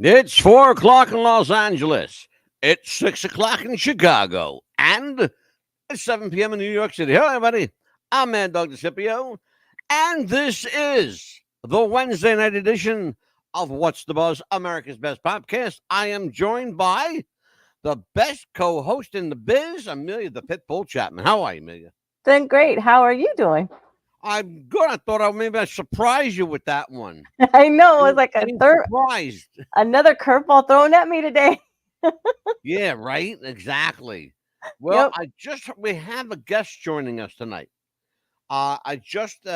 It's 4 o'clock in Los Angeles. It's 6 o'clock in Chicago. And it's 7 p.m. in New York City. Hello, everybody. I'm Mad Dog DeCipio. And this is the Wednesday night edition of What's the Buzz, America's Best Podcast. I am joined by the best co-host in the biz, Amelia the Pitbull Chapman. How are you, Amelia? Doing great. How are you doing? I'm good. I thought I'd surprise you with that one. I know it was like surprised. another curveball thrown at me today. Yeah, right. Exactly. Well, Yep. we have a guest joining us tonight. I just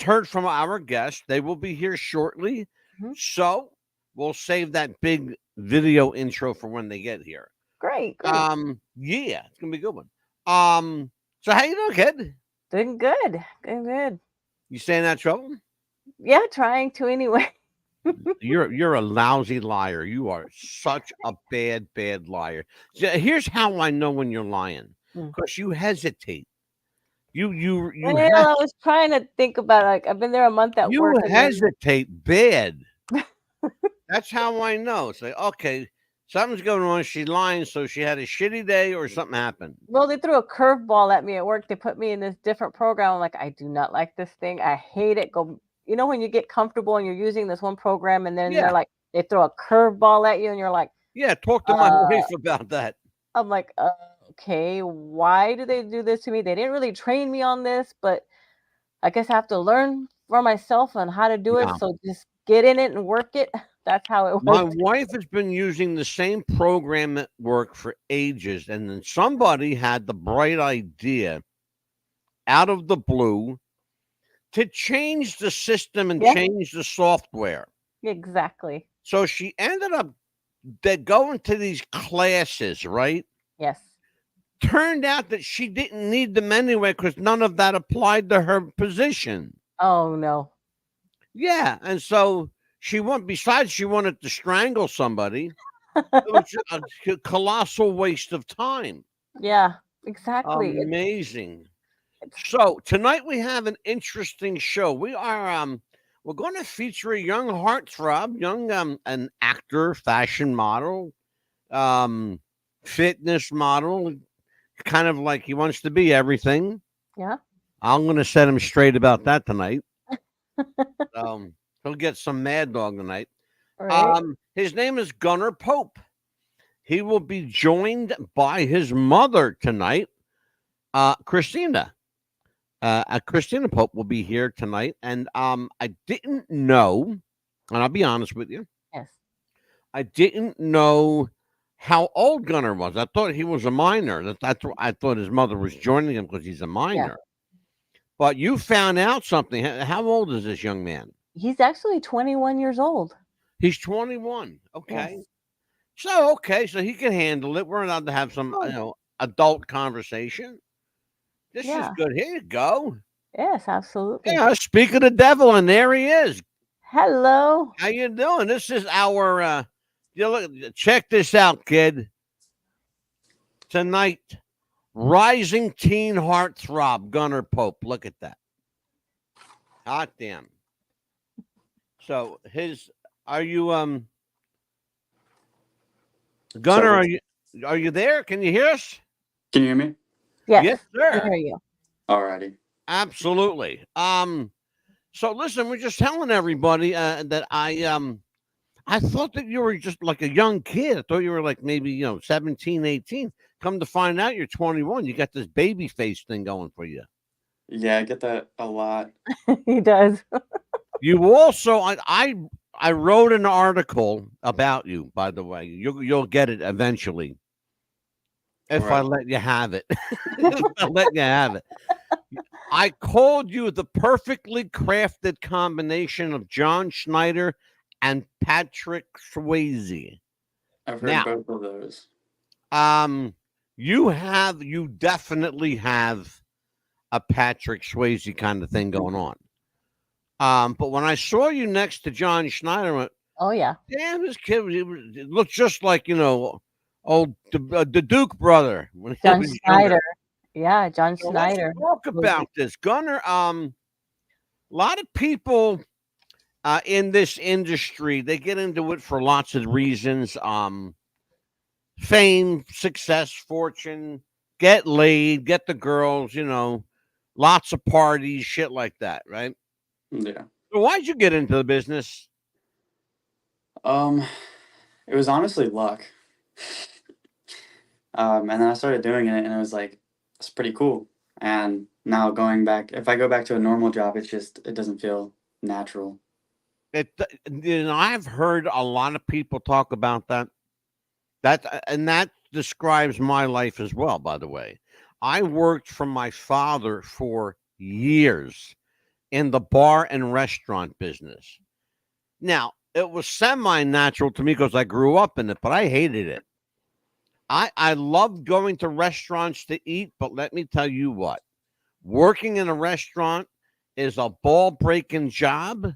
heard from our guest. They will be here shortly, Mhm. so we'll save that big video intro for when they get here. Great. Yeah, it's gonna be a good one. So how you doing, kid? Doing good. Doing good. You staying out of trouble? Yeah, trying to anyway. You're a lousy liar. You are such a bad liar. Here's how I know when you're lying, Mm. because you hesitate. You Well, I was trying to think about I've been there a month at you work. And then, hesitate bad. That's how I know. It's like, okay, something's going on. She's lying, so she had a shitty day or something happened. well, they threw a curveball at me at work. They put me in this different program. I'm like, I do not like this thing. I hate it. Go. When you get comfortable and you're using this one program, and then Yeah. they're like, they throw a curveball at you, and you're like, Yeah, talk to my wife about that. I'm like, okay, why do they do this to me? They didn't really train me on this, but I guess I have to learn for myself on how to do it. Yeah. So just get in it and work it. That's how it My was. wife has been using the same program at work for ages, and then somebody had the bright idea out of the blue to change the system and Yeah. change the software. Exactly. So she ended up going to these classes, right? Yes. Turned out that she didn't need them anyway because none of that applied to her position. Oh no. Yeah, and so she wanted to strangle somebody. It was a colossal waste of time. Yeah, exactly. Amazing. So tonight we have an interesting show. We're going to feature a young heartthrob, an actor, fashion model, fitness model, kind of like he wants to be everything. Yeah. I'm going to set him straight about that tonight. He'll get some Mad Dog tonight. Right. His name is Gunnar Pope. He will be joined by his mother tonight, Christina. Christina Pope will be here tonight, and I didn't know, and I'll be honest with you, Yes. I didn't know how old Gunnar was. I thought he was a minor. I thought his mother was joining him because he's a minor. But you found out something. How old is this young man? He's actually 21 years old. He's 21. Okay. Yes. So he can handle it. We're allowed to have some, Oh, adult conversation. This is yeah. good. Here you go. Yes, absolutely. Yeah, speak of the devil, and there he is. Hello. How you doing? This is our check this out, kid. Tonight, rising teen heartthrob Gunnar Pope. Look at that. Hot damn. So are you Gunnar, are you there? Can you hear us? Can you hear me? Yes. Yes, I sir. hear you. Alrighty. Absolutely. So listen, we're just telling everybody that I thought that you were just like a young kid. I thought you were like maybe 17, 18. Come to find out you're 21. You got this baby face thing going for you. Yeah, I get that a lot. He does. You also I wrote an article about you, by the way. You'll get it eventually. If I Alright. let you have it. If I let you have it. I called you the perfectly crafted combination of John Schneider and Patrick Swayze. I've heard Now, both of those. you definitely have a Patrick Swayze kind of thing going on. But when I saw you next to John Schneider, I went, Oh yeah. damn, this kid it looked just like the Duke brother when he John was younger. Schneider. Yeah, John So let's Schneider. talk about this, Gunnar. A lot of people in this industry. They get into it for lots of reasons. Fame, success, fortune, get laid, get the girls, lots of parties, shit like that, right? Yeah. So why'd you get into the business? Um, it was honestly luck. And then I started doing it, and it was like it's pretty cool. And now going back, if I go back to a normal job, it doesn't feel natural. I've heard a lot of people talk about that. That describes my life as well, by the way. I worked for my father for years in the bar and restaurant business. Now, it was semi-natural to me because I grew up in it, but I hated it. I loved going to restaurants to eat, but let me tell you what, working in a restaurant is a ball-breaking job,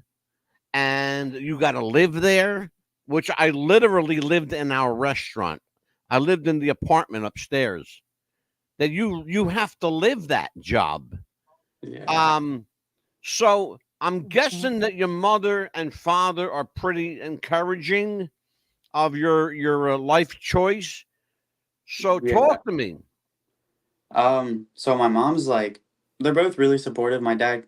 and you got to live there, which I literally lived in our restaurant. I lived in the apartment upstairs. That you have to live that job. Yeah. So I'm Mhm. guessing that your mother and father are pretty encouraging of your life choice. So Yeah. talk to me. So my mom's like, they're both really supportive. My dad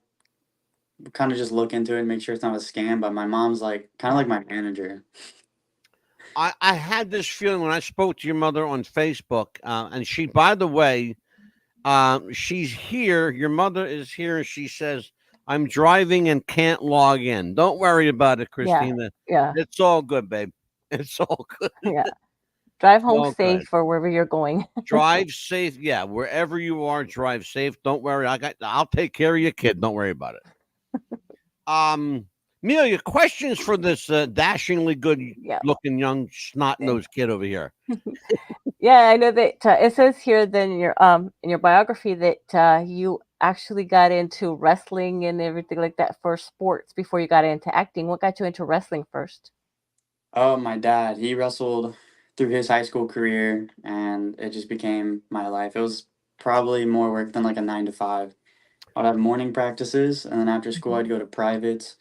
kind of just look into it and make sure it's not a scam, but my mom's like kind of like my manager. I had this feeling when I spoke to your mother on Facebook, and she, by the way, she's here. Your mother is here, and she says, "I'm driving and can't log in." Don't worry about it, Yeah. Christina. Yeah. It's all good, babe. It's all good. Yeah. Drive It's home all good. safe or wherever you're going. Drive safe. Yeah, wherever you are, drive safe. Don't worry. I'll take care of your kid. Don't worry about it. Amelia, questions for this dashingly good Yeah. looking young snot nosed kid over here. Yeah, I know that it says here then in your biography that you actually got into wrestling and everything like that for sports before you got into acting. What got you into wrestling first? Oh, my dad, he wrestled through his high school career, and it just became my life. It was probably more work than like a 9 to 5. I'd have morning practices, and then after school, I'd go to privates,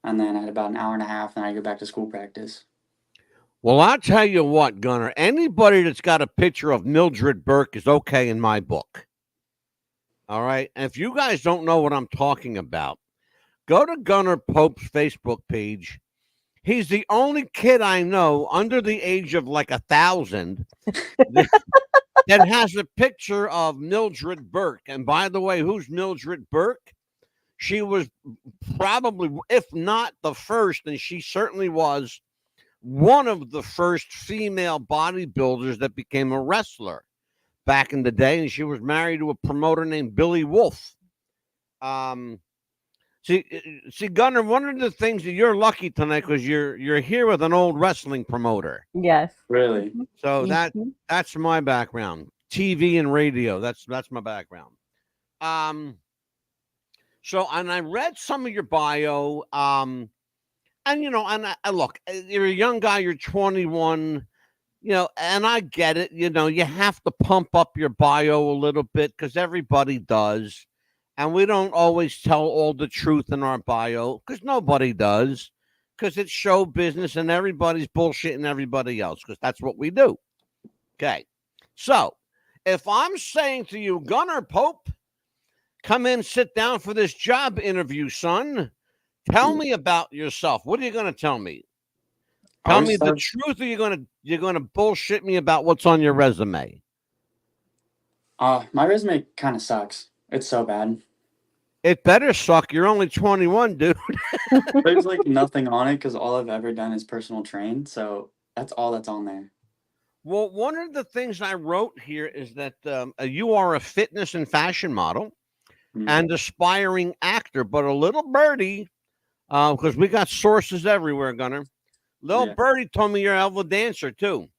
and then I had about an hour and a half, then I'd go back to school practice. Well, I'll tell you what, Gunner. Anybody that's got a picture of Mildred Burke is okay in my book. All right. And if you guys don't know what I'm talking about, go to Gunner Pope's Facebook page. He's the only kid I know under the age of like 1,000 that has a picture of Mildred Burke. And by the way, who's Mildred Burke? She was probably, if not the first, and she certainly was one of the first female bodybuilders that became a wrestler back in the day. And she was married to a promoter named Billy Wolf. See, Gunner, one of the things that you're lucky tonight because you're here with an old wrestling promoter. Yes. Really? So Mhm. that's my background. TV and radio. That's my background. So and I read some of your bio. And look, you're a young guy. You're 21. And I get it. You have to pump up your bio a little bit because everybody does. And we don't always tell all the truth in our bio because nobody does. Because it's show business and everybody's bullshitting everybody else because that's what we do. Okay. So if I'm saying to you, Gunner Pope, come in, sit down for this job interview, son. Tell me about yourself. What are you going to tell me? Tell me the truth, or you're gonna bullshit me about what's on your resume. My resume kind of sucks. It's so bad. It better suck. You're only 21, dude. There's like nothing on it because all I've ever done is personal train. So that's all that's on there. Well, one of the things I wrote here is that you are a fitness and fashion model and aspiring actor, but a little birdie, because we got sources everywhere, Gunner. Little birdie told me you're a hell of a dancer too.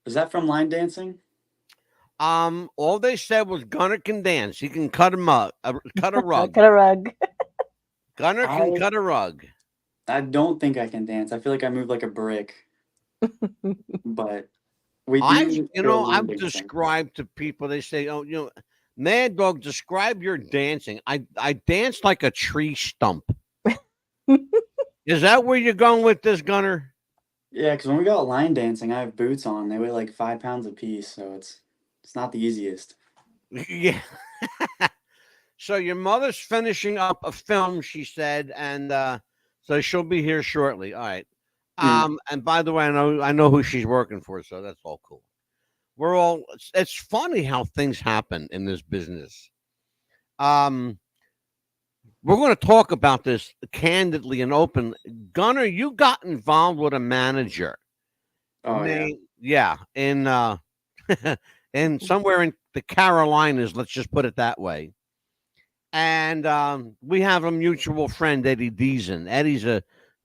Is that from line dancing? All they said was Gunner can dance. He can cut cut a rug. Cut a rug. Gunner can cut a rug. I don't think I can dance. I feel like I move like a brick. But we do. I've described to people. They say, "Oh, Mad Dog, describe your dancing. I danced like a tree stump. Is that where you're going with this, Gunner? Yeah, because when we go out line dancing, I have boots on. They weigh like 5 pounds a piece, so it's not the easiest. Yeah. So your mother's finishing up a film, she said, and so she'll be here shortly. All right. And by the way, I know who she's working for, so that's all cool. It's funny how things happen in this business. We're going to talk about this candidly and open. Gunner, you got involved with a manager. Oh yeah. Yeah, in in somewhere in the Carolinas, let's just put it that way. And we have a mutual friend, Eddie Deason. Eddie's a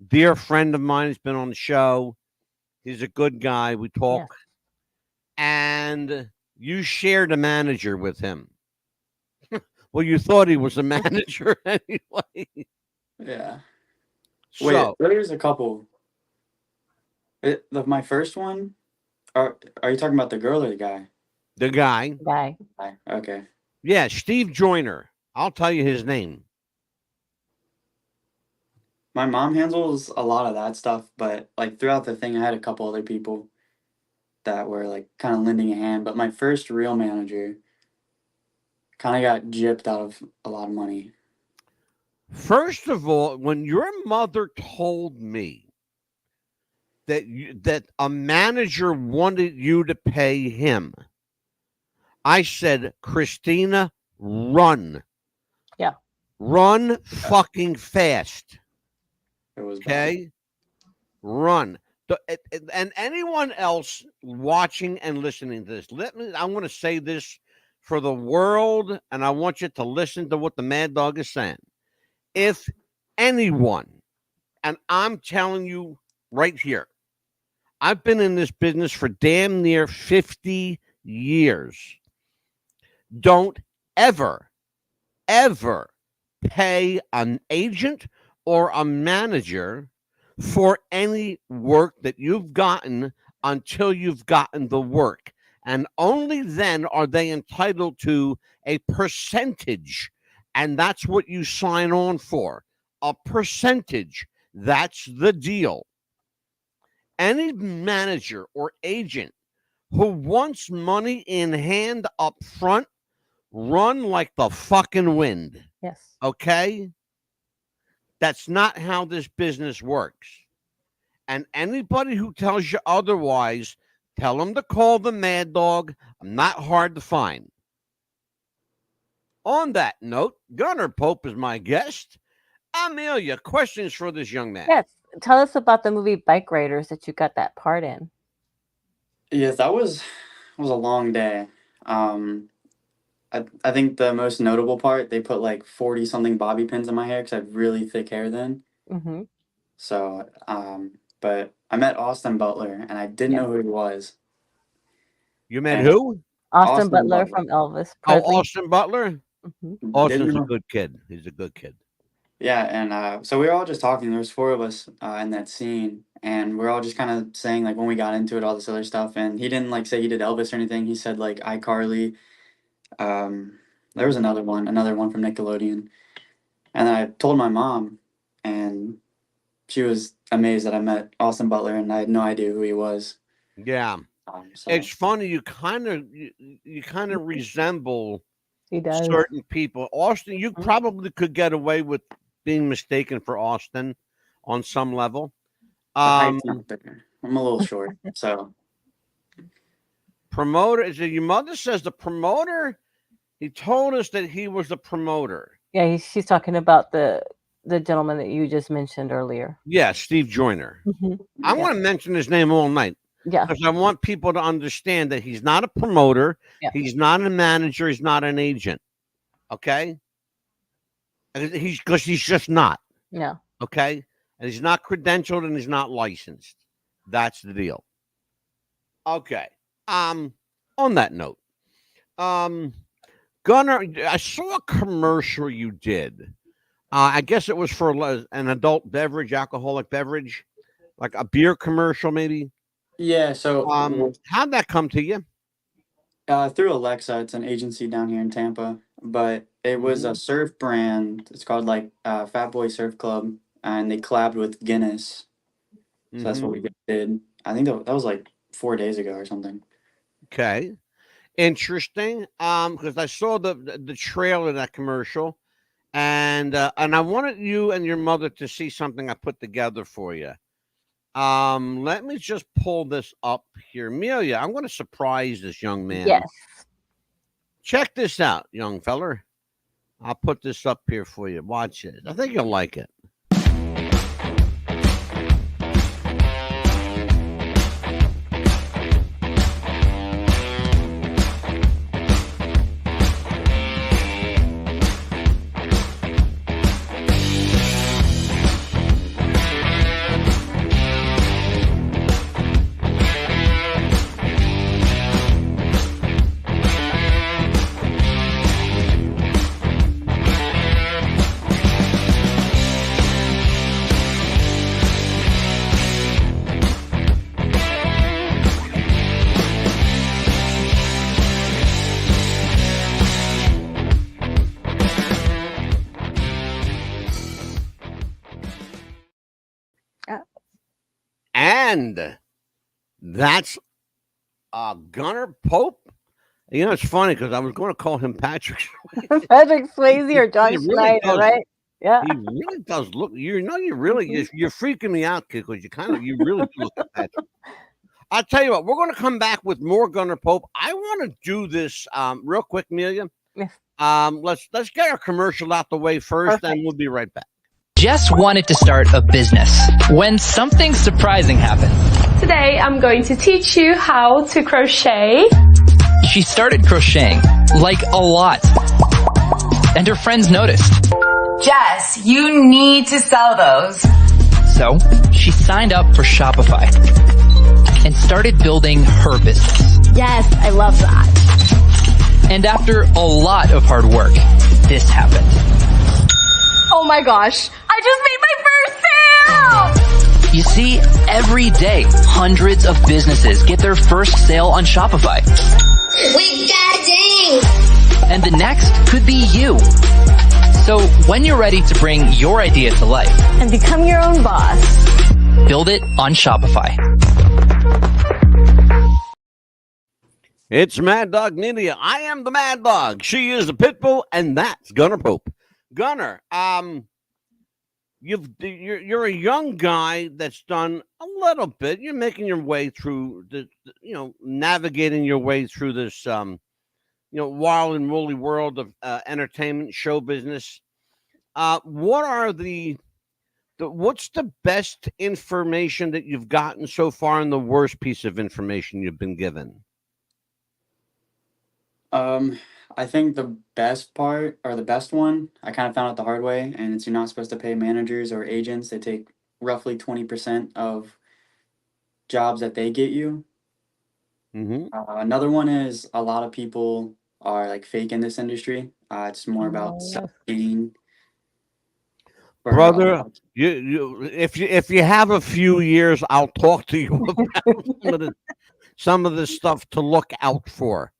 dear friend of mine. He's been on the show. He's a good guy. We talk. Yes. And you shared a manager with him. Well, you thought he was a manager anyway. Yeah. So, Wait, there's a couple. My first one. Are you talking about the girl or the guy? the guy, Guy. Okay. yeah, Steve Joyner. I'll tell you his name. My mom handles a lot of that stuff, but like throughout the thing, I had a couple other people that were like kind of lending a hand. But my first real manager kind of got gypped out of a lot of money. First of all, when your mother told me that a manager wanted you to pay him, I said, Christina, run. Yeah. Run fucking fast. It was bad. Okay? Run. And anyone else watching and listening to this, I want to say this for the world, and I want you to listen to what the Mad Dog is saying. If anyone, and I'm telling you right here, I've been in this business for damn near 50 years. Don't ever pay an agent or a manager for any work that you've gotten until you've gotten the work. And only then are they entitled to a percentage. And that's what you sign on for. A percentage. That's the deal. Any manager or agent who wants money in hand up front, run like the fucking wind. Yes. Okay? That's not how this business works. And anybody who tells you otherwise, tell them to call the Mad Dog. I'm not hard to find. On that note, Gunner Pope is my guest. Amelia, questions for this young man? Yes. Tell us about the movie Bike Raiders that you got that part in. Yes, that was a long day. I think the most notable part, they put like 40 something bobby pins in my hair because I had really thick hair then. Mm-hmm. So, but I met Austin Butler and I didn't know who he was. You met And who? Austin Austin Butler Butler. from Elvis Oh, Presley. Austin Butler? Mm-hmm. Austin's Didn't a know. good kid. He's a good kid. Yeah, and so we were all just talking. There was four of us in that scene, and we're all just kind of saying like when we got into it, all this other stuff. And he didn't like say he did Elvis or anything. He said like iCarly. There was another one from Nickelodeon, and I told my mom, and she was amazed that I met Austin Butler, and I had no idea who he was. Yeah. So It's funny. You kind of resemble He does. certain people. Austin, you probably could get away with being mistaken for Austin on some level. the height's not there. I'm a little short, so Promoter, is it your mother says the promoter? He told us that he was the promoter. Yeah, she's talking about the gentleman that you just mentioned earlier. Yeah, Steve Joyner. Mm-hmm. I want to mention his name all night Yeah. because I want people to understand that he's not a promoter. Yeah. He's not a manager. He's not an agent. Okay? Because he's just not. Yeah. Okay? And he's not credentialed and he's not licensed. That's the deal. Okay. On that note, Gunner, I saw a commercial you did. I guess it was for an adult beverage, alcoholic beverage, like a beer commercial, maybe. yeah. So How'd that come to you? Through Alexa, it's an agency down here in Tampa, but it was a Mhm. surf brand. It's called like Fat Boy Surf Club, and they collabed with Guinness. So that's what we Mhm. did. I think that was like 4 days ago or something. Okay. Interesting. Because I saw the trailer of that commercial, and I wanted you and your mother to see something I put together for you. Let me just pull this up here. Amelia, I'm going to surprise this young man. Yes. Check this out, young feller. I'll put this up here for you. Watch it. I think you'll like it. And that's Gunnar Pope. You know, it's funny because I was going to call him Patrick. Patrick Swayze or John He really Schneider, does. right? Yeah. He really does look. You know, you really you're freaking me out because you really do look like Patrick. I'll tell you what, we're going to come back with more Gunnar Pope. I want to do this real quick, Amelia. Yes. Let's get our commercial out the way first, Perfect. and we'll be right back. Jess wanted to start a business when something surprising happened. Today I'm going to teach you how to crochet. She started crocheting, like a lot. And her friends noticed. Jess, you need to sell those. So she signed up for Shopify and started building her business. Yes, I love that. And after a lot of hard work, this happened. Oh my gosh, I just made my first sale! You see, every day, hundreds of businesses get their first sale on Shopify. We got a ding! And the next could be you. So when you're ready to bring your idea to life, And become your own boss. build it on Shopify. It's Mad Dog Nidia. I am the Mad Dog. She is the Pitbull, and that's Gunnar Pope. Gunnar, you're a young guy that's done a little bit. You're making your way through navigating your way through this wild and woolly world of entertainment, show business. What's the best information that you've gotten so far, and the worst piece of information you've been given? I think the best part, or the best one, I kind of found out the hard way, and it's you're not supposed to pay managers or agents. They take roughly 20% of jobs that they get you. Mm-hmm. Another one is a lot of people are like fake in this industry. It's more about yes. self-gain. Brother, if you have a few years, I'll talk to you about some of the stuff to look out for.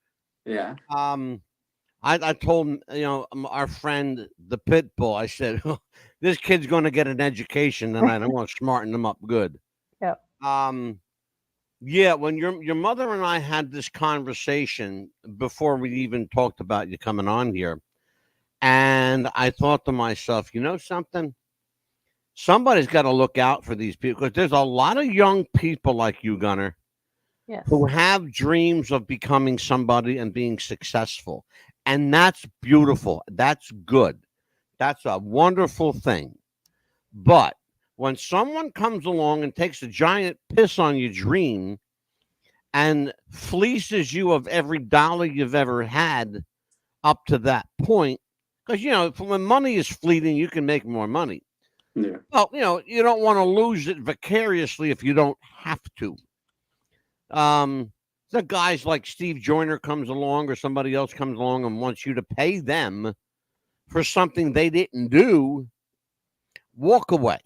Yeah. I told our friend the Pitbull, I said, this kid's going to get an education, and I don't want to smarten him up good. Yep. Yeah, when your mother and I had this conversation before we even talked about you coming on here, and I thought to myself, you know something? Somebody's got to look out for these people, because there's a lot of young people like you, Gunnar, Yes. who have dreams of becoming somebody and being successful. And that's beautiful. That's good. That's a wonderful thing. But when someone comes along and takes a giant piss on your dream and fleeces you of every dollar you've ever had up to that point, because, when money is fleeting, you can make more money. Yeah. Well, you don't want to lose it vicariously if you don't have to. The guys like Steve Joyner comes along, or somebody else comes along and wants you to pay them for something they didn't do. Walk away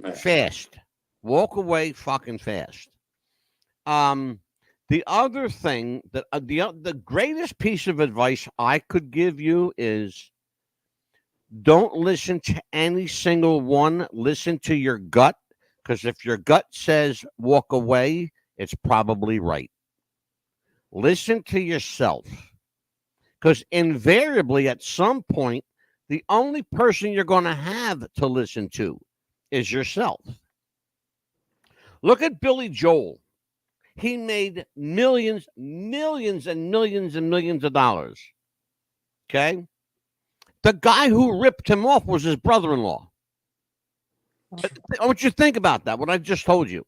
Yeah. fast. Walk away fucking fast. The other thing that the greatest piece of advice I could give you is don't listen to any single one. Listen to your gut, because if your gut says walk away, it's probably right. Listen to yourself, because invariably at some point, the only person you're going to have to listen to is yourself. Look at Billy Joel. He made millions, millions, and millions and millions of dollars. Okay? The guy who ripped him off was his brother-in-law. I want you to think about that, what I just told you.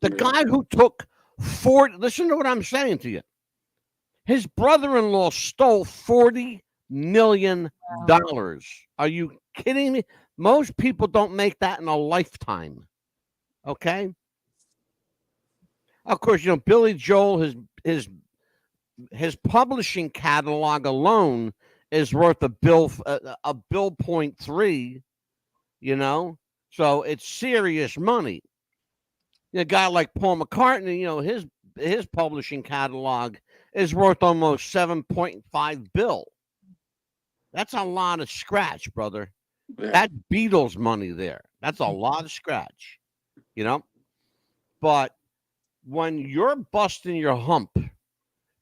The guy who took listen to what I'm saying to you. His brother-in-law stole $40 million. Are you kidding me? Most people don't make that in a lifetime. Okay? Of course, Billy Joel, his publishing catalog alone is worth a bill 0.3, so it's serious money. A guy like Paul McCartney, his publishing catalog is worth almost 7.5 bill. That's a lot of scratch, brother. Yeah. That's Beatles money there. That's a lot of scratch, But when you're busting your hump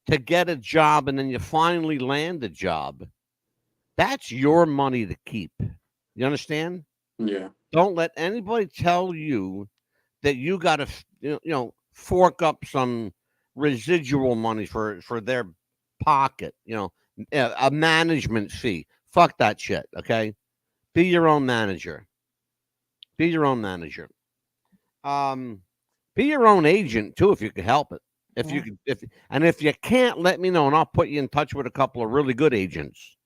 to get a job and then you finally land a job, that's your money to keep. You understand? Yeah. Don't let anybody tell you that you got to, fork up some residual money for their pocket, a management fee. Fuck that shit, okay? Be your own manager. Be your own manager. Be your own agent too, if you can help it. If you can't, let me know, and I'll put you in touch with a couple of really good agents,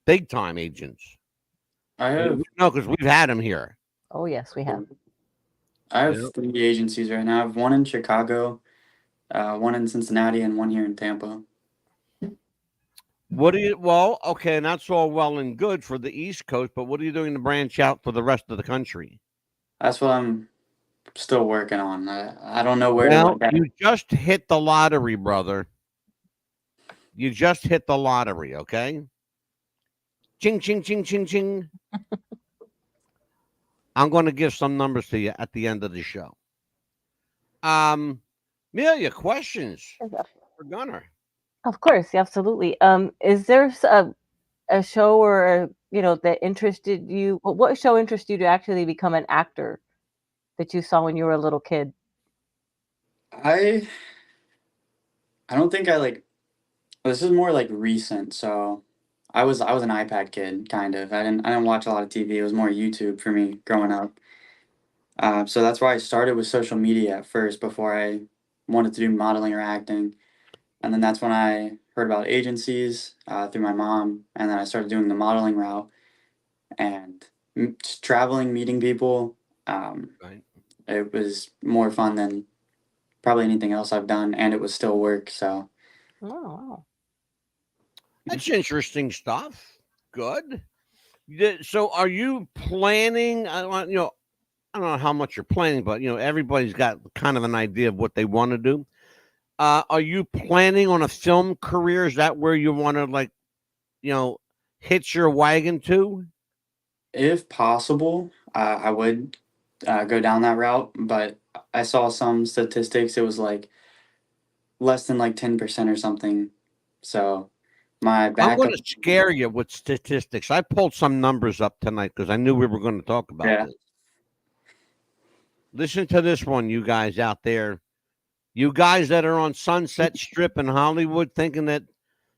big time agents. I have because we've had them here. Oh yes, we have. I have 3 agencies right now. I have one in Chicago, one in Cincinnati, and one here in Tampa. Okay, and that's all well and good for the East Coast, but what are you doing to branch out for the rest of the country? That's what I'm still working on. I don't know where to look at. You just hit the lottery, brother. You just hit the lottery, okay? Ching, ching, ching, ching, ching. I'm going to give some numbers to you at the end of the show. Amelia, questions for Gunnar? Of course, absolutely. Is there a show or that interested you? What show interested you to actually become an actor that you saw when you were a little kid? I don't think this is more like recent. So I was an iPad kid, kind of. I didn't watch a lot of TV. It was more YouTube for me growing up. So that's why I started with social media at first before I wanted to do modeling or acting. And then that's when I heard about agencies through my mom. And then I started doing the modeling route and just traveling, meeting people. Right. It was more fun than probably anything else I've done. And it was still work. So. Oh, wow. That's interesting stuff. Good. So are you planning, I don't know how much you're planning, but everybody's got kind of an idea of what they want to do. Are you planning on a film career? Is that where you want to hitch your wagon to? If possible, I would go down that route, but I saw some statistics. It was less than 10% or something. So my backup. I'm going to scare you with statistics. I pulled some numbers up tonight because I knew we were going to talk about this. Listen to this one, you guys out there. You guys that are on Sunset Strip in Hollywood thinking that,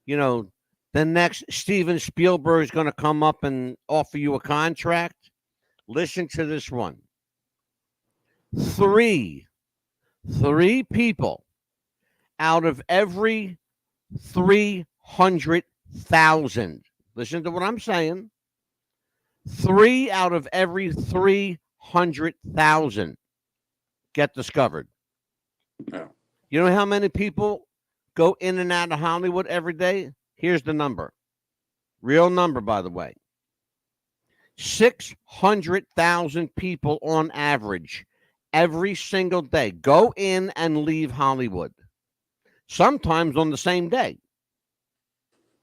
the next Steven Spielberg is going to come up and offer you a contract. Listen to this one. Three people out of every 300,000. Listen to what I'm saying. 3 out of every 300,000 get discovered. No. You know how many people go in and out of Hollywood every day? Here's the number. Real number, by the way. 600,000 people on average every single day. Go in and leave Hollywood. Sometimes on the same day.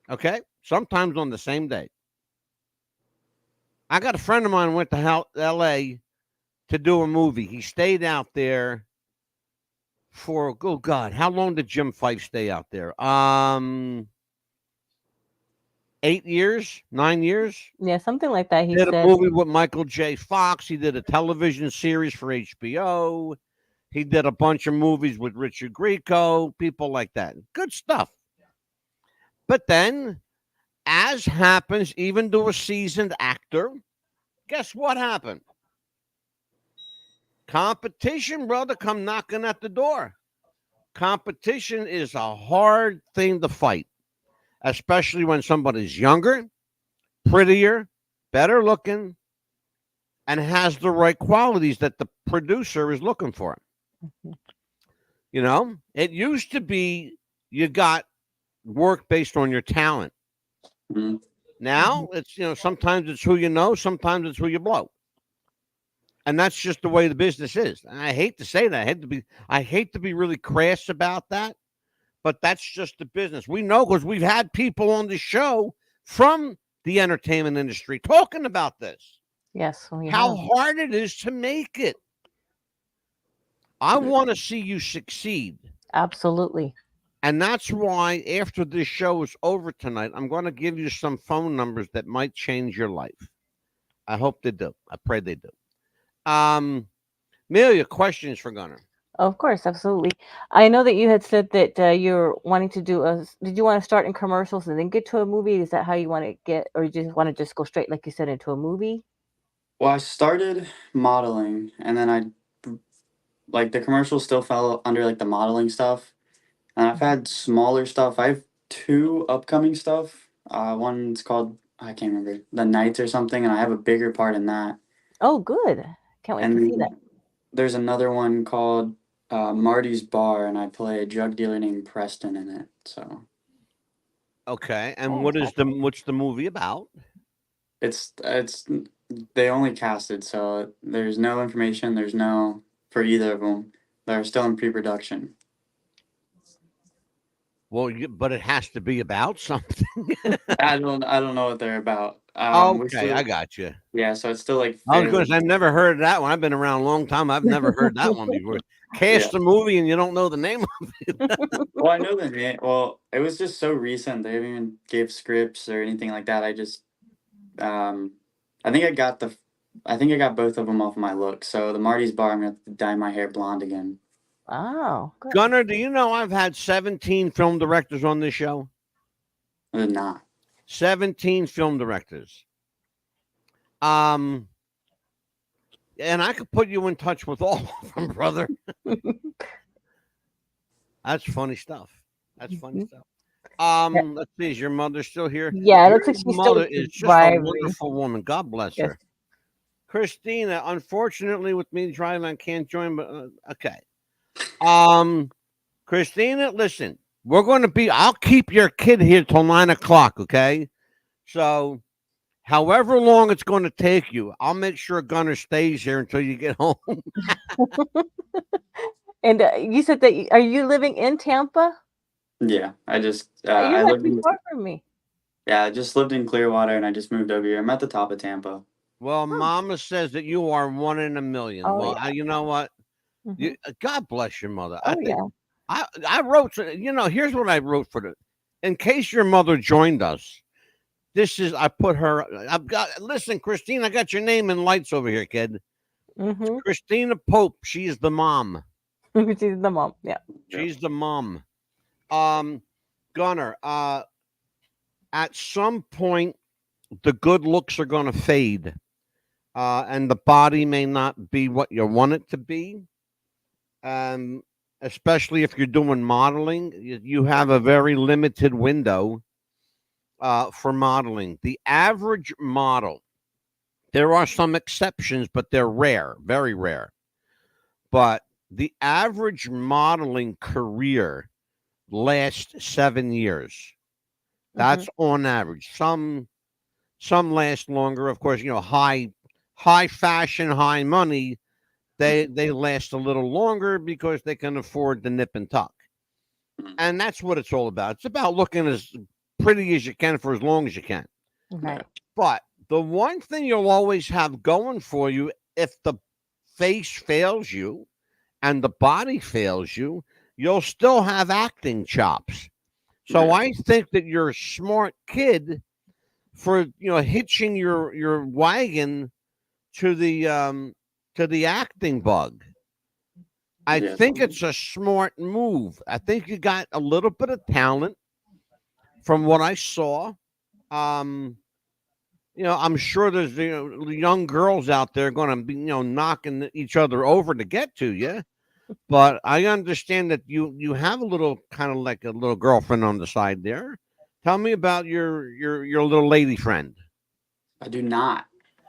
Okay? Sometimes on the same day. I got a friend of mine went to LA to do a movie. He stayed out there for, oh God, how long did Jim Fife stay out there? 8 years, 9 years. Yeah, something like that. He Did a said. movie with Michael J. Fox. He did a television series for HBO. He did a bunch of movies with Richard Grieco, people like that. Good stuff. But then, as happens even to a seasoned actor, guess what happened? Competition, brother, come knocking at the door. Competition is a hard thing to fight, especially when somebody's younger, prettier, better looking, and has the right qualities that the producer is looking for. You know, it used to be you got work based on your talent. Mhm. Now it's, you know, sometimes it's who you know, sometimes it's who you blow. And that's just the way the business is. And I hate to say that. I hate to be really crass about that, but that's just the business. We know because we've had people on the show from the entertainment industry talking about this. Yes. We How have. hard it is to make it. I want to see you succeed. Absolutely. And that's why after this show is over tonight, I'm going to give you some phone numbers that might change your life. I hope they do. I pray they do. Amelia, questions for Gunnar? Of course, absolutely. I know that you had said that you're wanting to do a. Did you want to start in commercials and then get to a movie? Is that how you want to get, or you just want to just go straight, like you said, into a movie? Well, I started modeling, and then like the commercials still fell under like the modeling stuff. And I've had smaller stuff. I have 2 upcoming stuff. One's called, I can't remember, The Knights or something, and I have a bigger part in that. Oh, good. Can't wait And to see that. there's another one called Marty's Bar, and I play a drug dealer named Preston in it. So Okay. And Oh, what's the movie about? it's they only casted, so there's no information. There's no for either of them. They're still in pre-production. Well, but it has to be about something. I don't know what they're about. We're Okay, I got you. yeah, so it's still like I was going to fairly, say, I've never heard of that one. I've been around a long time. I've never heard that one before. Cast the movie and you don't know the name of it. well, I know the name. Well, it was just so recent. They haven't even gave scripts or anything like that. I just, I think I got both of them off of my look. So the Marty's Bar, I'm gonna have to dye my hair blonde again. Oh, good. Gunnar, do you know I've had 17 film directors on this show? Not. 17 film directors. And I could put you in touch with all of them, brother. That's funny stuff. That's funny stuff. Let's see, is your mother still here? Yeah, it Your looks like she's still mother is just a driving. wonderful woman. God bless Yes. her. Christina, unfortunately, with me driving, I can't join, but okay. Christina, listen, I'll keep your kid here till 9 o'clock, okay? So, however long it's going to take you, I'll make sure Gunnar stays here until you get home. And you said that are you living in Tampa? Yeah, I just You're I not lived too in far from me. I just lived in Clearwater and I just moved over here. I'm at the top of Tampa. Well, Mama says that you are 1 in a million. Oh, Well, you know what? Mhm. God bless your mother. Oh, yeah. I wrote, here's what I wrote in case your mother joined us. Listen, Christine, I got your name in lights over here, kid. Mm-hmm. Christina Pope. She's the mom. She's the mom. Yeah. She's the mom. Gunnar, at some point, the good looks are going to fade. And the body may not be what you want it to be. Especially if you're doing modeling, you have a very limited window for modeling. The average model, there are some exceptions, but they're rare, very rare. But the average modeling career lasts 7 years. That's on average. Some last longer, of course. High fashion, high money. they last a little longer because they can afford the nip and tuck. And that's what it's all about. It's about looking as pretty as you can for as long as you can. Right. But the one thing you'll always have going for you, if the face fails you and the body fails you, you'll still have acting chops. So I think that you're a smart kid for hitching your wagon to the acting bug. I think it's a smart move. I think you got a little bit of talent from what I saw. I'm sure there's young girls out there going to be knocking each other over to get to you. But I understand that you have a little kind of like a little girlfriend on the side there. Tell me about your little lady friend. I do not.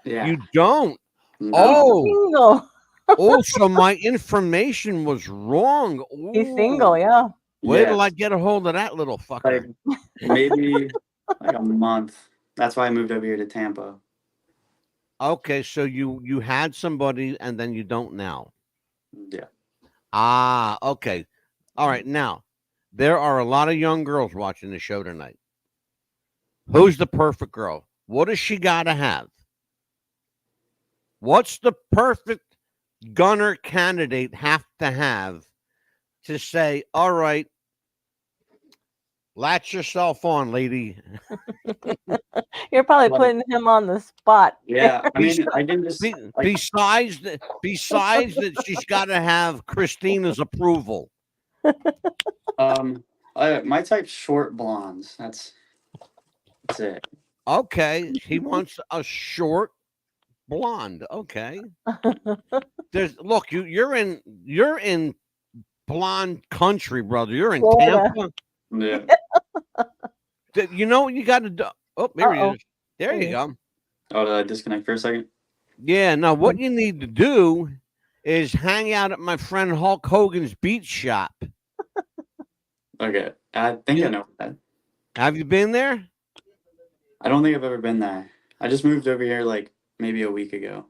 Yeah. You don't. No. Oh, Single. oh, so my information was wrong. He's Ooh. single. Yeah. Wait Yeah. till I get a hold of that little fucker. Like maybe like a month. That's why I moved over here to Tampa. Okay, so you had somebody and then you don't now. Yeah. Ah, okay. All right. Now, there are a lot of young girls watching the show tonight. Who's the perfect girl? What does she got to have? What's the perfect gunner candidate have to say, all right, latch yourself on, lady. You're probably Like- putting him on the spot. Yeah. I mean, I can just Besides that, she's got to have Christina's approval. my type's short blondes. That's it. Okay, he wants a short blonde. Okay. Look, you're in blonde country, brother. You're in Florida. Tampa. Yeah. You know what you got to do? Oh, there he Uh-oh. is. There you go. Oh, did I disconnect for a second? Yeah. Now, what you need to do is hang out at my friend Hulk Hogan's beach shop. Okay. I think I know that. Have you been there? I don't think I've ever been there. I just moved over here like maybe a week ago.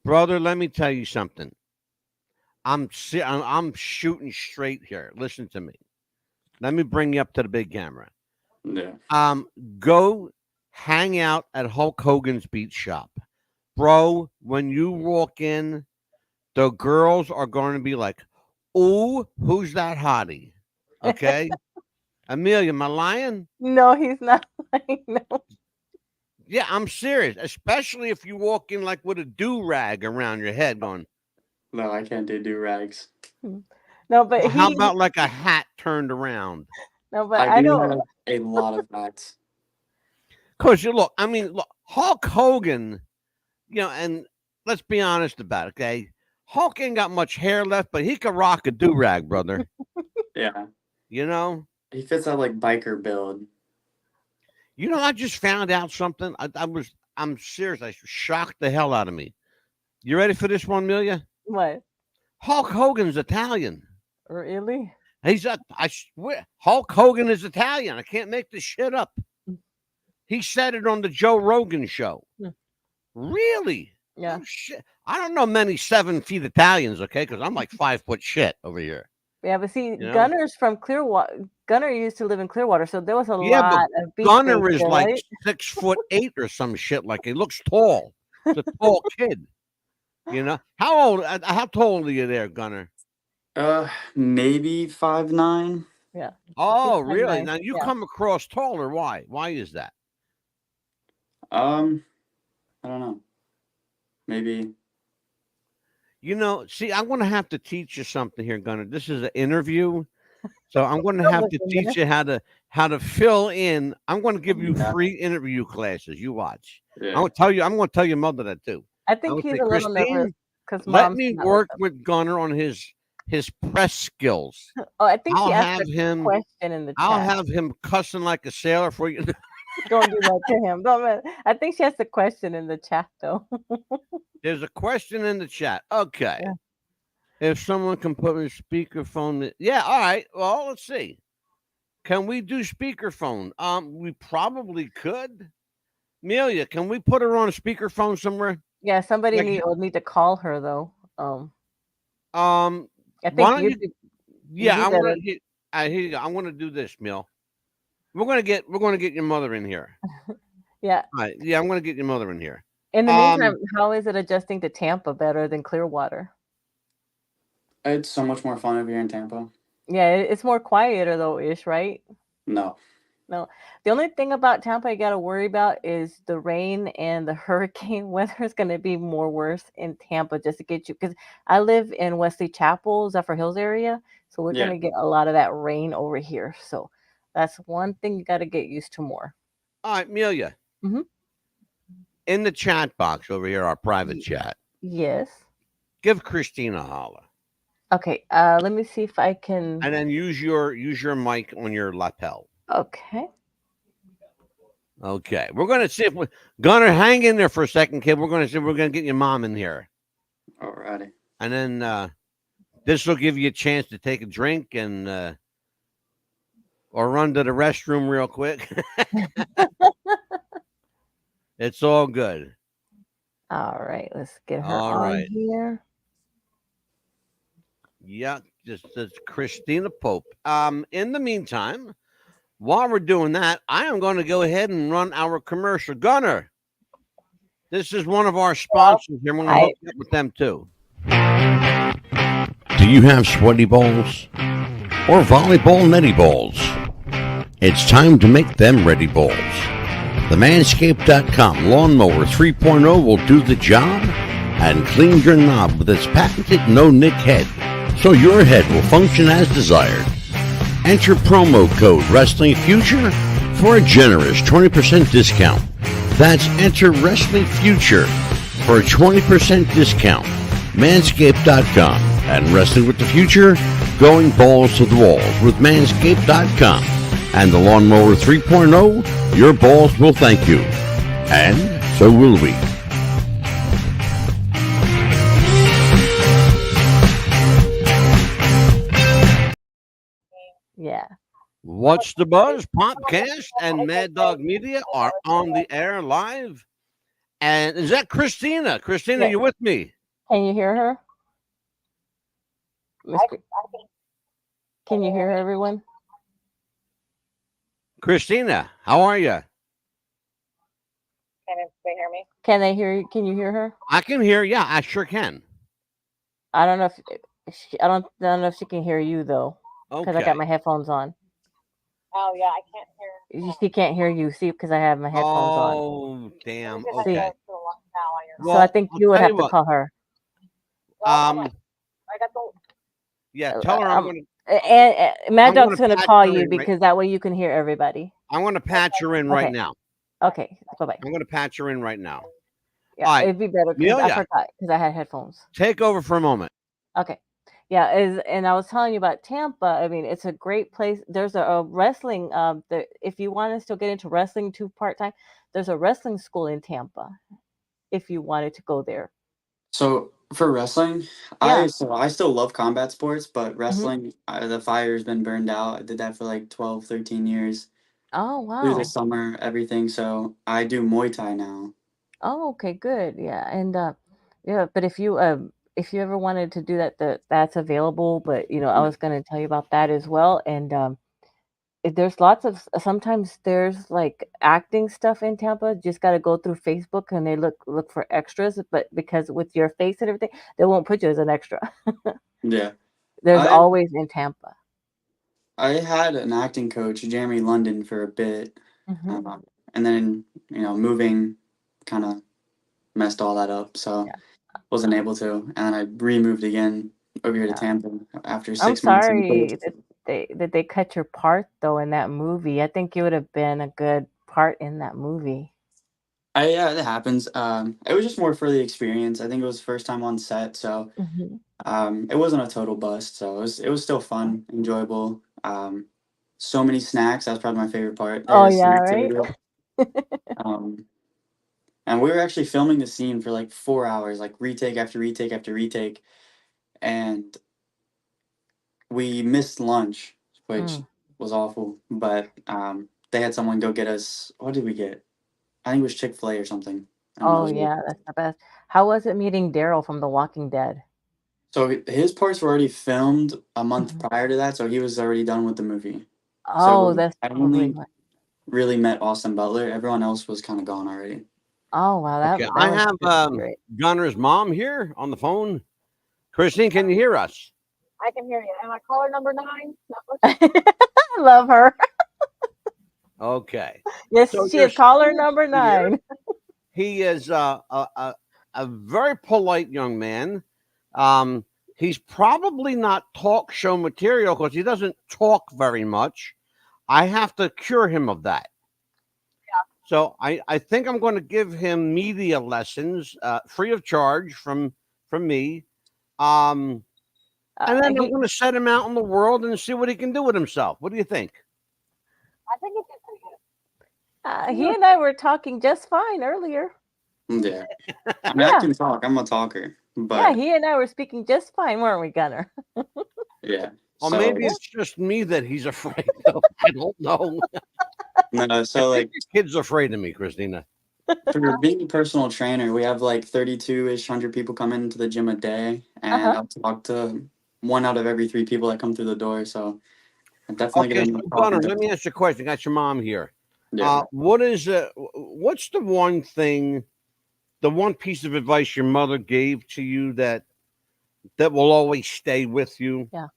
Brother, let me tell you something. I'm shooting straight here. Listen to me. Let me bring you up to the big camera. Yeah. Go hang out at Hulk Hogan's beach shop. Bro, when you walk in, the girls are going to be like, ooh, who's that hottie? Okay? Amelia, am I lying? No, he's not. No. Yeah, I'm serious. Especially if you walk in like with a do-rag around your head going, No, I can't do rags. No, but how about like a hat turned around? No, but I I do don't. have a lot of hats. Because look, Hulk Hogan, and let's be honest about it, okay? Hulk ain't got much hair left, but he could rock a do-rag, brother. Yeah. You know? He fits that like biker build. I just found out something. I'm serious. I shocked the hell out of me. You ready for this one, Amelia? What? Hulk Hogan's Italian. Really? I swear, Hulk Hogan is Italian. I can't make this shit up. He said it on the Joe Rogan show. Really? Yeah. Oh, shit. I don't know many 7 feet Italians, okay? Because I'm like 5 foot shit over here. Yeah, but see, know? Gunner's from Clearwater. Gunner used to live in Clearwater, so there was a Yeah, but lot of beach Gunner days is there, like right? 6'8" or some shit. Like he looks tall. He's a tall kid. How tall are you there, Gunner? Maybe 5'9". Yeah. Oh, He's really? 5'9". Now you Yeah. come across taller. Why? Why is that? I don't know. Maybe. See, I'm going to have to teach you something here, Gunner. This is an interview, so I'm going to have to teach you how to fill in. I'm going to give you free interview classes. You watch. Yeah. I'm going to tell your mother that too. I I think would he's say, a little nervous Christine, because let me work with Gunner on his press skills. Oh, I think I'll she asked have a him. question in the chat. I'll have him cussing like a sailor for you. Don't do that to him. Don't. I think she has a question in the chat though. There's a question in the chat. Okay. Yeah. If someone can put me speakerphone. Yeah, all right. Well, let's see. Can we do speakerphone? We probably could. Amelia, can we put her on a speakerphone somewhere? Yeah, somebody Like- will need to call her though. Um, I why think don't you'd you? be, Yeah, be I want better. to. Here you go. I want to do this, Mill. We're gonna get your mother in here. Yeah. All right. Yeah, I'm gonna get your mother in here. In the meantime, Um, how is it adjusting to Tampa better than Clearwater? It's so much more fun over here in Tampa. Yeah, it's more quieter though, ish, right? No. No, the only thing about Tampa you got to worry about is the rain and the hurricane weather is going to be more worse in Tampa just to get you because I live in Wesley Chapel, Zephyr Hills area, so we're going Yeah. to get a lot of that rain over here. So that's one thing you got to get used to more. all right, Amelia. Mhm. In the chat box over here, our private chat, Yes. give Christina a holler, Okay. Let me see if I can. and then use your mic on your lapel. Okay. Okay, we're gonna see if we Gunner hang in there for a second, kid. We're gonna see if we're gonna get your mom in here, Alrighty. and then this will give you a chance to take a drink and or run to the restroom real quick. It's all good. All right. Let's get her All on right. here. Yeah, just it's Christina Pope. In the meantime, while we're doing that, I am going to go ahead and run our commercial. Gunner, this is one of our sponsors here. I'm going to hook you up with them too. Do you have sweaty balls or volleyball netty balls? It's time to make them ready balls. The Manscaped.com Lawnmower 3.0 will do the job and clean your knob with its patented no-nick head, so your head will function as desired. Enter promo code Wrestling Future for a generous 20% discount. That's enter Wrestling Future for a 20% discount. Manscaped.com and Wrestling with the Future, going balls to the walls with Manscaped.com and the Lawnmower 3.0. Your balls will thank you, and so will we. Yeah. What's the Buzz? Popcast and Mad Dog Media are on the air live. And is that Christina? Christina, Yeah. you with me? Can you hear her? Can you hear her, everyone? Christina, how are you? Can they hear me? Can they hear you? Can you hear her? I can hear. Yeah, I sure can. I don't know if I don't know if she can hear you though, because I got my headphones on. Oh yeah, I can't hear. She can't hear you. See, because I have my headphones on. Oh, damn. Because I Okay. go to the lo- now on your. Well, So I think I'll you would tell have you to what. call her. I got the. Yeah, tell her I'm going to. And Mad I'm gonna Dog's going to patch call her you in right- because that way you can hear everybody. I'm going to patch her in right Okay. now. Okay. Bye bye. I'm going to patch her in right now. Yeah, All right. it'd be better because I Amelia. forgot because I had headphones. Take over for a moment. Okay. Yeah, and I was telling you about Tampa. I mean, it's a great place. There's a wrestling. If you want to still get into wrestling too part time, there's a wrestling school in Tampa. If you wanted to go there. So for wrestling, Yeah. I still love combat sports, but Mm-hmm. wrestling, the fire's been burned out. I did that for like 12, 13 years Oh through wow. the summer, everything. So I do Muay Thai now. Oh, okay, good. Yeah, and yeah, but if you ever wanted to do that, that's available. But I was going to tell you about that as well. And there's lots of sometimes there's like acting stuff in Tampa. Just got to go through Facebook and they look for extras. But because with your face and everything, they won't put you as an extra. Yeah. There's I always in Tampa. I had an acting coach, Jeremy London, for a bit. Hmm. And then, moving kind of messed all that up. So Yeah. wasn't able to. And I re-moved again over here to Yeah. Tampa after I'm 6 months. sorry that they cut your part though in that movie. I think you would have been a good part in that movie. Yeah, it happens. It was just more for the experience. I think it was first time on set, so Hmm. it wasn't a total bust. So it was still fun, enjoyable. So many snacks. That was probably my favorite part. They Oh had a yeah, snack right. table. And we were actually filming the scene for like 4 hours, like retake after retake after retake, and we missed lunch, which was awful. But they had someone go get us. What did we get? I think it was Chick-fil-A or something. And that Oh was it. yeah, that's the best. How was it meeting Daryl from The Walking Dead? So his parts were already filmed a month Mhm. prior to that, so he was already done with the movie. Oh, So that's I probably only what. really met Austin Butler. Everyone else was kind of gone already. Oh, wow, Okay, that I was have great. Gunner's mom here on the phone. Christine, can you hear us? I can hear you. Am I caller number 9? No. I love her. Okay. Yes, So she your is caller son is number here. 9. He is a very polite young man. He's probably not talk show material because he doesn't talk very much. I have to cure him of that. So I think I'm going to give him media lessons free of charge from me. And then I'm He going to set him out in the world and see what he can do with himself. What do you think? I think it's pretty good. he and I were talking just fine earlier. Yeah. I mean, I Yeah, can talk. I'm a talker. yeah, But he and I were speaking just fine, weren't we, Gunner? yeah. Or So maybe it's just me that he's afraid of. I don't know. no, so I like think your kid's afraid of me, Christina. for being a personal trainer, we have like 32-ish hundred people come into the gym a day, and Uh-huh. I'll talk to 1 out of every 3 people that come through the door. So I definitely get Okay, into so talking Gunner, to let me ask you a question. I got your mom here. yeah. What's the one thing, the one piece of advice your mother gave to you that will always stay with you? Yeah.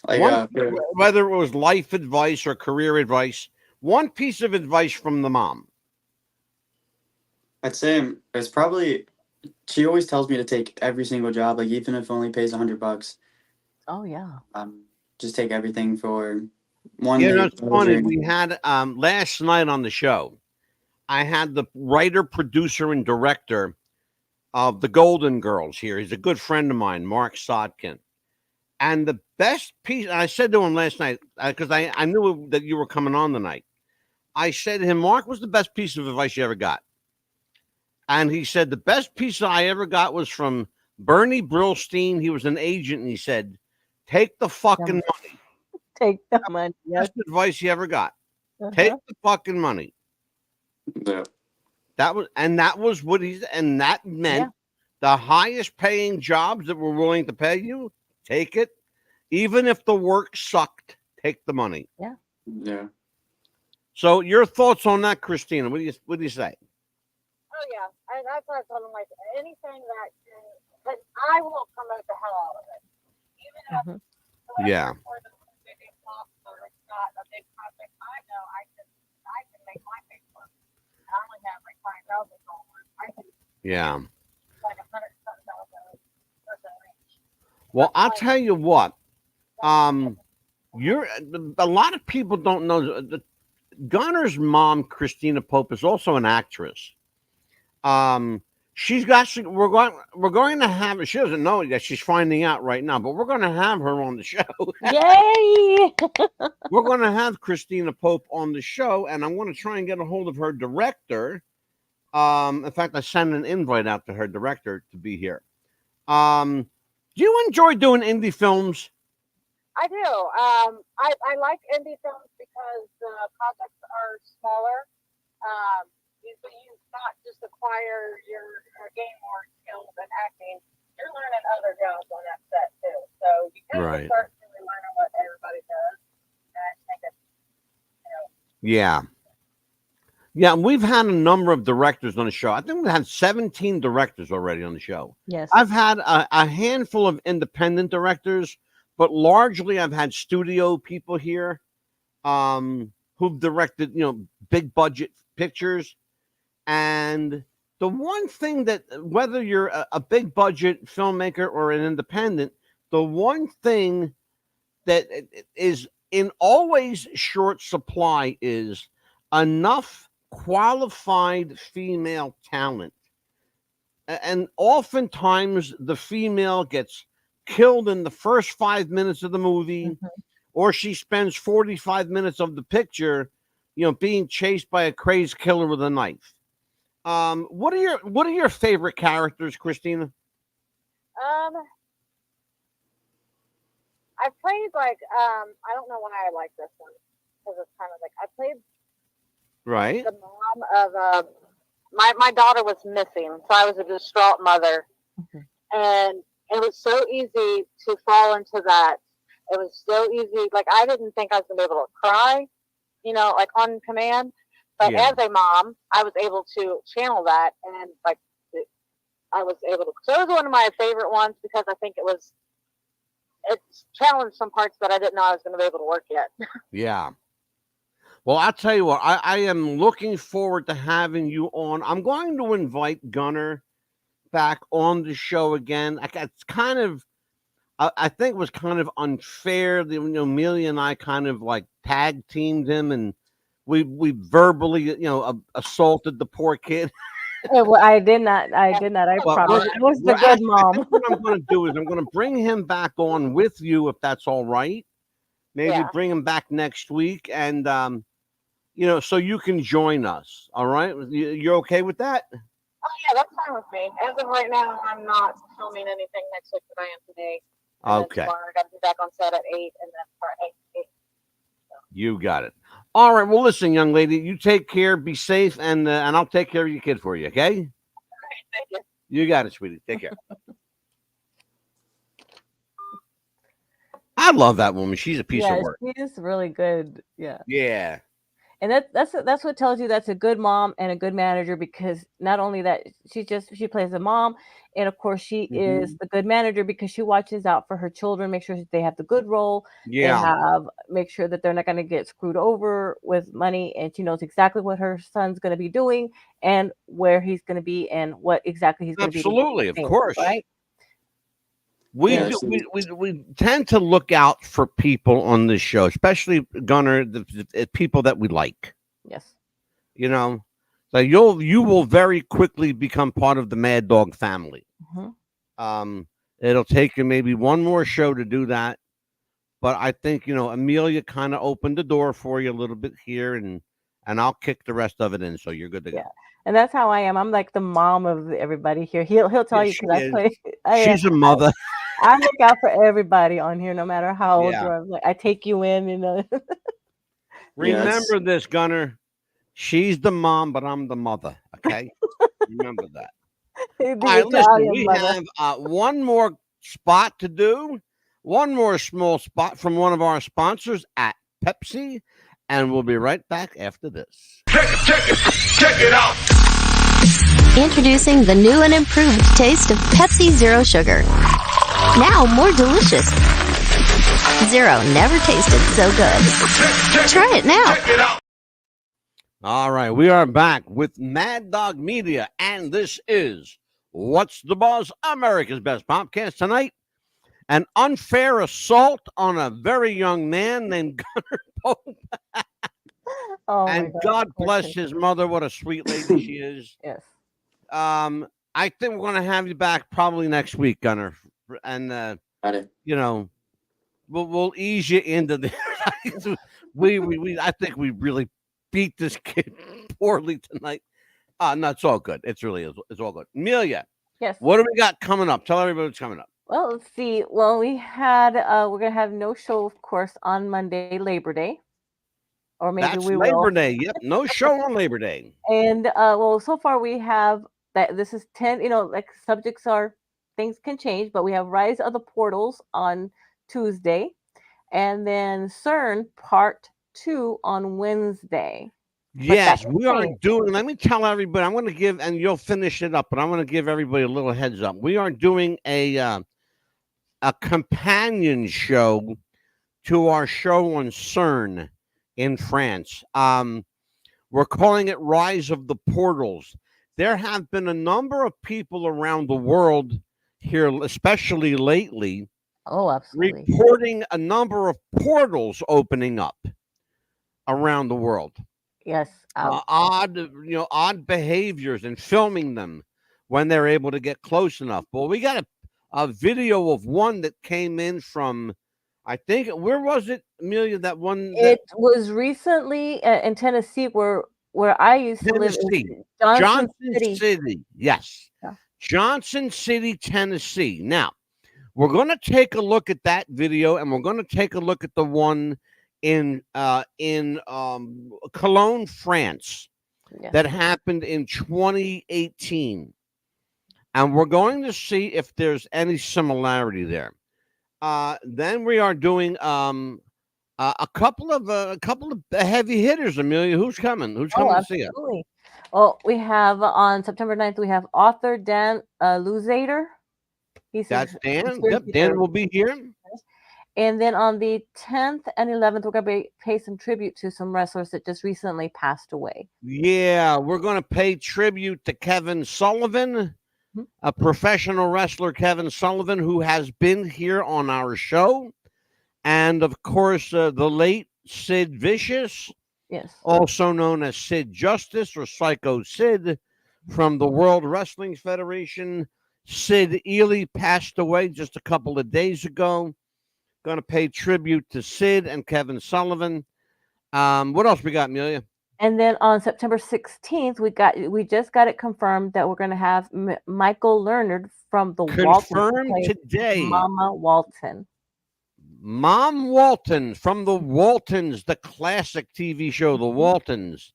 Like One, for, whether it was life advice or career advice, one piece of advice from the mom. I'd say it's probably she always tells me to take every single job, like even if it only pays $100. Oh, yeah. Just take everything for one You the know, it's funny. exposure. We had last night on the show, I had the writer, producer, and director of the Golden Girls here. He's a good friend of mine, Mark Sotkin. And the best piece, I said to him last night, because I knew that you were coming on tonight. I said to him, Mark, was the best piece of advice you ever got? And he said, the best piece I ever got was from Bernie Brillstein. He was an agent, and he said, take the fucking money. Take the money. Yes. Best advice he ever got. Take Uh-huh. the fucking money. Yeah. That was what he's, and that meant Yeah. the highest paying jobs that were willing to pay you, take it. Even if the work sucked, take the money. Yeah. Yeah. So your thoughts on that, Christina? What do you say? Oh yeah, that's what I told him. Like anything that can, but I will promote the hell out of it. Even if Mhm. Yeah. or the big pop or it's not a big project, I know I can make my Facebook. I only have like 5,000 followers. I can Yeah. like 100,000 person reach. Well, I'll tell you what. You're a lot of people don't know that Gunner's mom, Christina Pope, is also an actress. She's got. We're going to have. She doesn't know it yet. She's finding out right now. But we're going to have her on the show. Yay! We're going to have Christina Pope on the show, and I'm going to try and get a hold of her director. In fact, I sent an invite out to her director to be here. Do you enjoy doing indie films? I do. I like indie films because the projects are smaller. You not just acquire your game or skills in acting. You're learning other jobs on that set too. So you kind Right. of start really learning what everybody does. And I think it's, Yeah. Yeah, we've had a number of directors on the show. I think we've had 17 directors already on the show. Yes. I've had a handful of independent directors, but largely I've had studio people here who've directed, big budget pictures. And the one thing that, whether you're a big budget filmmaker or an independent, the one thing that is in always short supply is enough qualified female talent. And oftentimes the female gets killed in the first 5 minutes of the movie, Mhm. or she spends 45 minutes of the picture, being chased by a crazed killer with a knife. What are your favorite characters, Christina? I played like I don't know why I like this one because it's kind of like I played Right. the mom of my daughter was missing, so I was a distraught mother, Mhm. and it was so easy to fall into that. It was so easy. Like, I didn't think I was going to be able to cry, like on command. But Yeah. as a mom, I was able to channel that, and like I was able to. So it was one of my favorite ones because I think it's challenged some parts that I didn't know I was going to be able to work yet. Yeah. Well, I'll tell you what, I am looking forward to having you on. I'm going to invite Gunner back on the show again. It's kind of, I think it was kind of unfair. Amelia and I kind of like tag teamed him, and we verbally, assaulted the poor kid. Yeah, well, I did not. I Well, promise. I was the well, good actually, I mom. think what I'm going to do is I'm going to bring him back on with you, if that's all right. Maybe Yeah. bring him back next week, and so you can join us. All right, you're okay with that? Oh yeah, that's fine with me. As of right now, I'm not filming anything next week that I am today. And then Okay, tomorrow I got to be back on set at 8, and then for 8. you got it. All right. Well, listen, young lady, you take care, be safe, and I'll take care of your kid for you. Okay? Thank you. You got it, sweetie. Take care. I love that woman. She's a piece of work. She is really good. Yeah. Yeah. And that's what tells you that's a good mom and a good manager, because not only that, she plays a mom, and of course she is the good manager because she watches out for her children, make sure that they have the good role. Yeah. Make sure that they're not going to get screwed over with money, and she knows exactly what her son's going to be doing and where he's going to be and what exactly he's going to be doing. Absolutely, of course. Right? We Yeah, we tend to look out for people on this show, especially Gunner, the people that we like. Yes. So you will very quickly become part of the Mad Dog family. It'll take you maybe one more show to do that, but I think Amelia kind of opened the door for you a little bit here, and I'll kick the rest of it in, so you're good to go. Yeah. And that's how I am. I'm like the mom of everybody here. He'll tell you, because She's a mother. I look out for everybody on here, no matter how old Yeah. you are. Like, I take you in, Remember this, Gunner. She's the mom, but I'm the mother. Okay, remember that. The All right, listen. Italian We mother. have one more spot to do. One more small spot from one of our sponsors at Pepsi, and we'll be right back after this. Check it out. Introducing the new and improved taste of Pepsi Zero Sugar. Now more delicious. Zero never tasted so good. Try it now. Check it out. All right, we are back with Mad Dog Media, and this is What's the Buzz, America's Best Podcast. Tonight, an unfair assault on a very young man named Gunner Pope. Oh, And my God poor bless kid. his mother. What a sweet lady she is. Yes. I think we're going to have you back probably next week, Gunner. And, Got it. we'll ease you into the. I think we really beat this kid poorly tonight. No, it's all good. It's all good. Amelia, Yes. what do we got coming up? Tell everybody what's coming up. Well, let's see. Well, we're gonna have no show, of course, on Monday, Labor Day, or maybe That's we Labor will. Day. Yep, no show on Labor Day. And well, so far we have that. This is 10. Like subjects are, things can change, but we have Rise of the Portals on Tuesday, and then CERN Part 2 on Wednesday. Yes, that we are change. doing. Let me tell everybody. I'm going to give, and you'll finish it up, but I'm going to give everybody a little heads up. We are doing a companion show to our show on CERN in France. We're calling it Rise of the Portals. There have been a number of people around the world here, especially lately, Oh, absolutely. reporting a number of portals opening up around the world. Yes. Odd behaviors and filming them when they're able to get close enough. Well, we got a video of one that came in from, I think, where was it, Amelia? That one. It was recently in Tennessee, where I used to live. Tennessee. In Johnson Johnson City. Yes. Yeah. Johnson City, Tennessee. Now, we're going to take a look at that video, and we're going to take a look at the one in Cologne, France, Yes. that happened in 2018. and we're going to see if there's any similarity there. Then we are doing a couple of heavy hitters. Amelia, who's coming? Who's coming to see you? Absolutely. Well, we have on September 9th, we have author Dan Luzader. That's Dan. Yep, Dan will be here. And then on the 10th and 11th, we're going to pay some tribute to some wrestlers that just recently passed away. Yeah, we're going to pay tribute to Kevin Sullivan, a professional wrestler, Kevin Sullivan, who has been here on our show. And, of course, the late Sid Vicious, yes, also known as Sid Justice or Psycho Sid from the World Wrestling Federation. Sid Ely passed away just a couple of days ago. Going to pay tribute to Sid and Kevin Sullivan. What else we got, Amelia? And then on September 16th, we just got it confirmed that we're going to have Michael Leonard from the Confirmed Walton today. Mama Walton. Mom Walton from the Waltons, the classic TV show, The Waltons.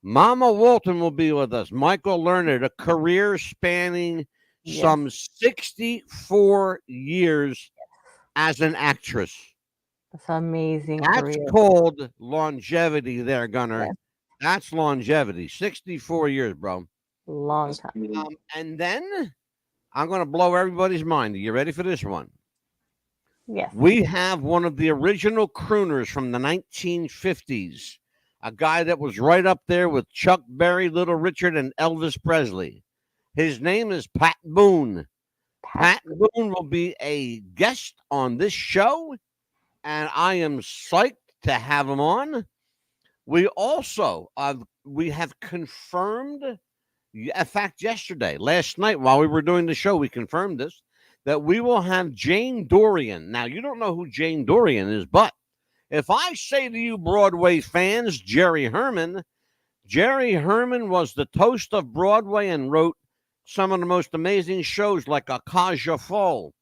Mama Walton will be with us. Michael Leonard, a career spanning some 64 years as an actress. That's amazing. That's career. called longevity there, Gunner. Yes. That's longevity. 64 years, bro. Long time. And then I'm going to blow everybody's mind. Are you ready for this one? Yes. We have one of the original crooners from the 1950s, a guy that was right up there with Chuck Berry, Little Richard, and Elvis Presley. His name is Pat Boone. Pat Boone will be a guest on this show, and I am psyched to have him on. We also we have confirmed, in fact, last night while we were doing the show, we confirmed this, that we will have Jane Dorian. Now, you don't know who Jane Dorian is, but if I say to you Broadway fans, Jerry Herman was the toast of Broadway and wrote some of the most amazing shows like Acacia Fall.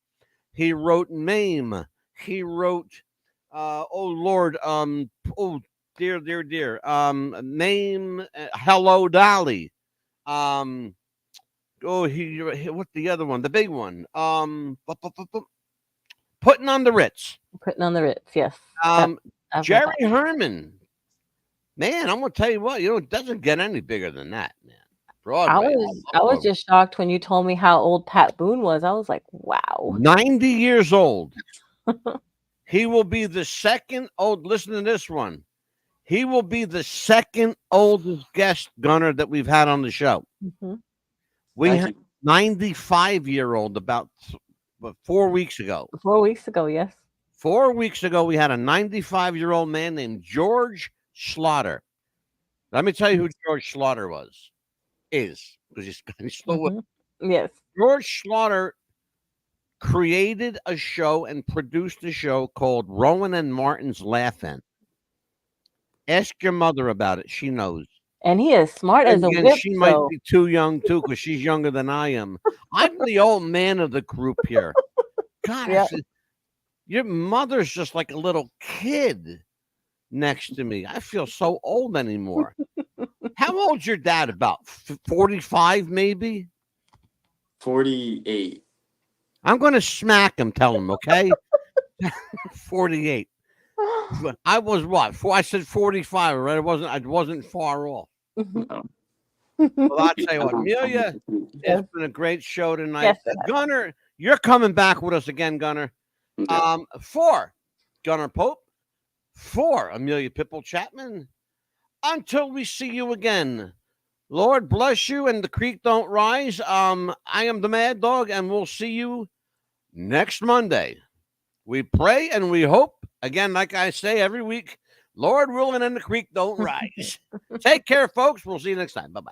He wrote Mame. He wrote, dear. Mame, Hello, Dolly. What's the other one? The big one. Putting on the Ritz. Putting on the Ritz, yes. Jerry Herman. Man, I'm going to tell you what, it doesn't get any bigger than that, man. Broadway. I was just shocked when you told me how old Pat Boone was. I was like, wow. 90 years old. He will be the second old. Listen to this one. He will be the second oldest guest, Gunner, that we've had on the show. Mm-hmm. We had a 95-year-old about 4 weeks ago. 4 weeks ago, yes. 4 weeks ago, we had a 95-year-old man named George Slaughter. Let me tell you who George Slaughter is, because he's still with. Yes. George Slaughter created a show and produced a show called Rowan and Martin's Laugh-In. Ask your mother about it. She knows. And he is smart as a whip. She might be too young, too, because she's younger than I am. I'm the old man of the group here. God, your mother's just like a little kid next to me. I feel so old anymore. How old's your dad? About 45, maybe? 48. I'm going to smack him, tell him, okay? 48. I was what? I said 45, right? I wasn't far off. Well, I'll tell you what, Amelia, it's been a great show tonight. Yes, Gunner, you're coming back with us again, Gunner. 4, Gunner Pope. 4, Amelia Pipple Chapman. Until we see you again, Lord bless you and the creek don't rise. I am the Mad Dog, and we'll see you next Monday. We pray and we hope, again, like I say every week, Lord willing and the creek don't rise. Take care, folks. We'll see you next time. Bye-bye.